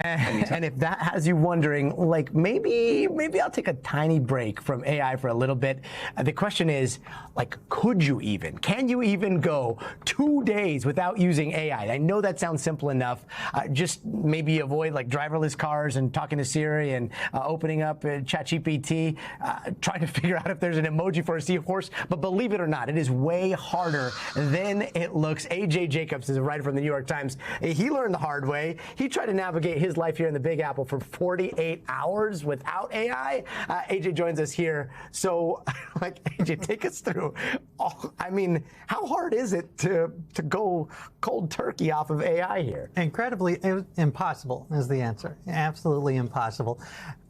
And if that has you wondering, like, maybe I'll take a tiny break from AI for a little bit. The question is, like, can you even go 2 days without using AI? I know that sounds simple enough. Just maybe avoid like driverless cars and talking to Siri and opening up ChatGPT, trying to figure out if there's an emoji for a seahorse. But believe it or not, it is way harder than it looks. AJ Jacobs is a writer from the New York Times. He learned the hard way. He tried to navigate his life here in the Big Apple for 48 hours without AI. AJ joins us here. So, like, AJ, take us through. I mean, how hard is it to go cold turkey off of AI here? Incredibly impossible is the answer. Absolutely impossible.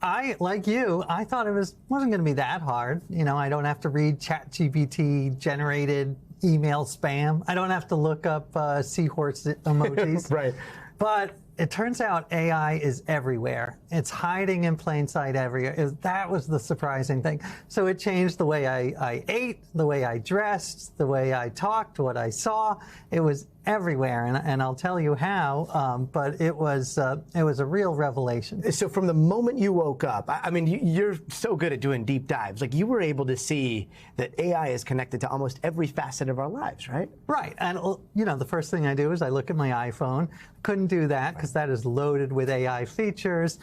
Like you, I thought it wasn't going to be that hard. You know, I don't have to read ChatGPT generated email spam. I don't have to look up seahorse emojis. Right. But it turns out AI is everywhere. It's hiding in plain sight everywhere. That was the surprising thing. So it changed the way I ate, the way I dressed, the way I talked, what I saw. It was everywhere, and I'll tell you how, but it was a real revelation. So from the moment you woke up, I mean, you're so good at doing deep dives. Like, you were able to see that AI is connected to almost every facet of our lives, right? Right. And, you know, the first thing I do is I look at my iPhone. Couldn't do that because that is loaded with AI features,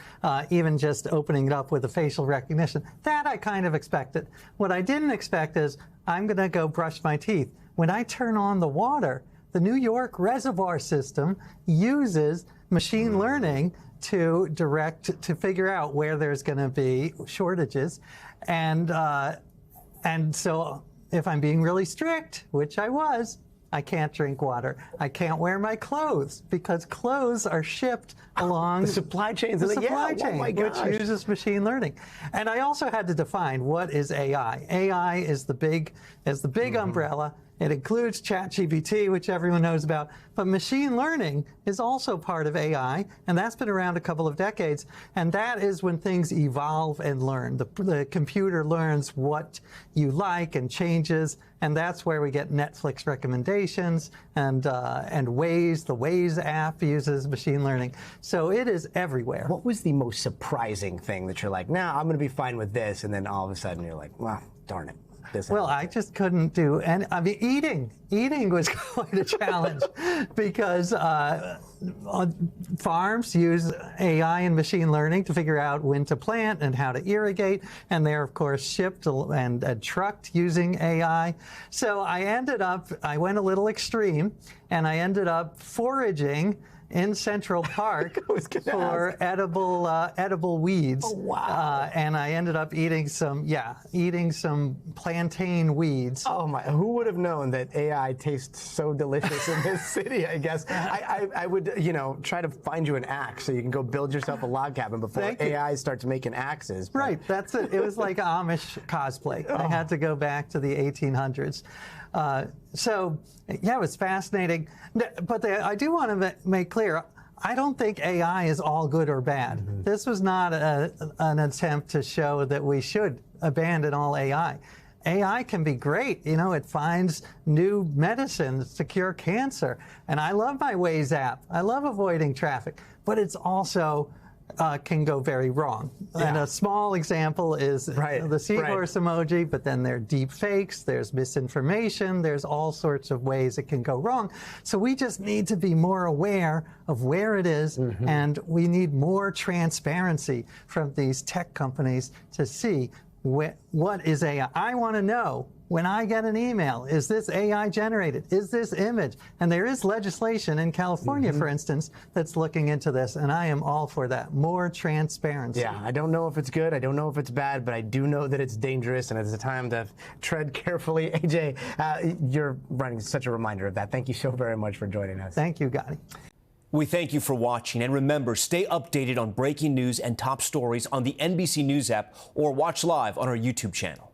even just opening it up with the facial recognition. That I kind of expected. What I didn't expect is I'm going to go brush my teeth. When I turn on the water, the New York reservoir system uses machine learning to figure out where there's going to be shortages. And so if I'm being really strict, which I was, I can't drink water. I can't wear my clothes because clothes are shipped along the supply chains. The supply chain, which uses machine learning. And I also had to define what is AI. AI is the big umbrella. It includes ChatGPT, which everyone knows about, but machine learning is also part of AI, and that's been around a couple of decades, and that is when things evolve and learn. The computer learns what you like and changes, and that's where we get Netflix recommendations and Waze. The Waze app uses machine learning, so it is everywhere. What was the most surprising thing that you're like, nah, I'm going to be fine with this, and then all of a sudden you're like, well, darn it. Well, I just couldn't do, and I mean, eating was quite a challenge because farms use AI and machine learning to figure out when to plant and how to irrigate, and they're of course shipped and trucked using AI. So I went a little extreme, and I ended up foraging in Central Park for edible weeds. Oh, wow. And I ended up eating some plantain weeds. Oh my, who would have known that AI tastes so delicious in this city, I guess. I would, you know, try to find you an axe so you can go build yourself a log cabin before AI starts making axes. But... Right, that's it. It was like Amish cosplay. I had to go back to the 1800s. So, yeah, it was fascinating. But I do want to make clear, I don't think AI is all good or bad. Mm-hmm. This was not an attempt to show that we should abandon all AI. AI can be great. You know, it finds new medicines to cure cancer. And I love my Waze app. I love avoiding traffic. But it's also... can go very wrong. Yeah. And a small example is the seahorse emoji, but then there are deep fakes, there's misinformation, there's all sorts of ways it can go wrong. So we just need to be more aware of where it is, and we need more transparency from these tech companies to see what is AI. I want to know, when I get an email, is this AI generated? Is this image? And there is legislation in California, for instance, that's looking into this, and I am all for that. More transparency. Yeah, I don't know if it's good, I don't know if it's bad, but I do know that it's dangerous, and it's a time to tread carefully. AJ, you're running such a reminder of that. Thank you so very much for joining us. Thank you, Gadi. We thank you for watching, and remember, stay updated on breaking news and top stories on the NBC News app or watch live on our YouTube channel.